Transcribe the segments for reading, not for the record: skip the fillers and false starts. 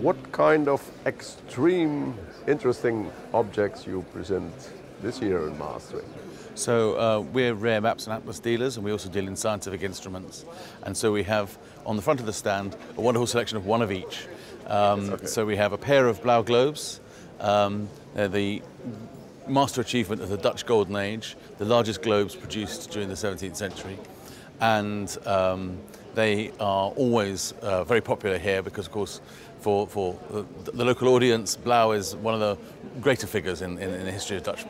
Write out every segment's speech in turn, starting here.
What kind of extreme, interesting objects you present this year in Maastricht? So we're rare maps and atlas dealers, and we also deal in scientific instruments. And so we have on the front of the stand a wonderful selection of one of each. So we have a pair of Blaeu globes. They're the master achievement of the Dutch Golden Age, the largest globes produced during the 17th century. And they are always very popular here because, of course, for the local audience, Blaeu is one of the greater figures in the history of Dutch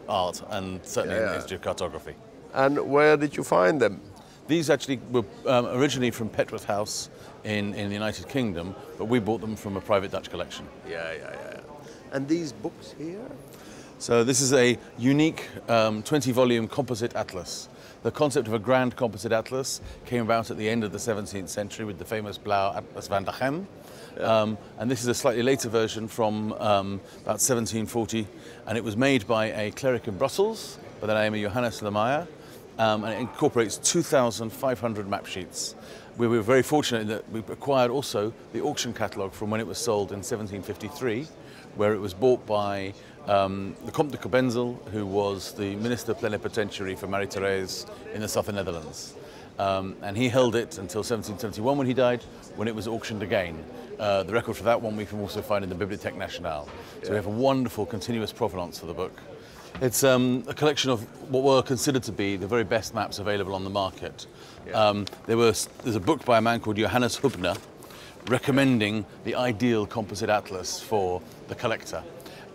art, and certainly in the history of cartography. And where did you find them? These actually were originally from Petworth House in the United Kingdom, but we bought them from a private Dutch collection. Yeah. And these books here? So this is a unique 20-volume composite atlas. The concept of a grand composite atlas came about at the end of the 17th century with the famous Blaeu Atlas van Dachem. And this is a slightly later version from about 1740, and it was made by a cleric in Brussels by the name of Johannes Lemaier, and it incorporates 2,500 map sheets. We were very fortunate that we acquired also the auction catalogue from when it was sold in 1753, where it was bought by the Comte de Cobenzl, who was the Minister Plenipotentiary for Marie-Thérèse in the southern Netherlands. And he held it until 1771 when he died, when it was auctioned again. The record for that one we can also find in the Bibliothèque Nationale. So we have a wonderful continuous provenance for the book. It's a collection of what were considered to be the very best maps available on the market. There's a book by a man called Johannes Hubner recommending the ideal composite atlas for the collector.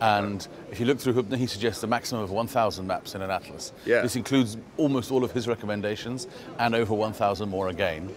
And if you look through Hubner, he suggests a maximum of 1,000 maps in an atlas. This includes almost all of his recommendations and over 1,000 more again.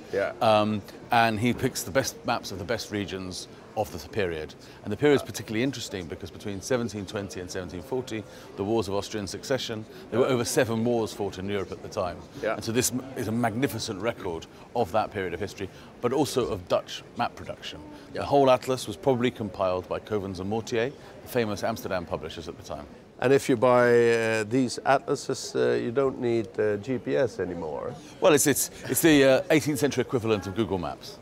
And he picks the best maps of the best regions of the period. And the period is particularly interesting because between 1720 and 1740, the wars of Austrian succession, there were over 7 wars fought in Europe at the time. And so this is a magnificent record of that period of history, but also of Dutch map production. The whole atlas was probably compiled by Cobenzl and Mortier, the famous Amsterdam publishers at the time. And if you buy these atlases, you don't need GPS anymore. Well, it's the 18th century equivalent of Google Maps.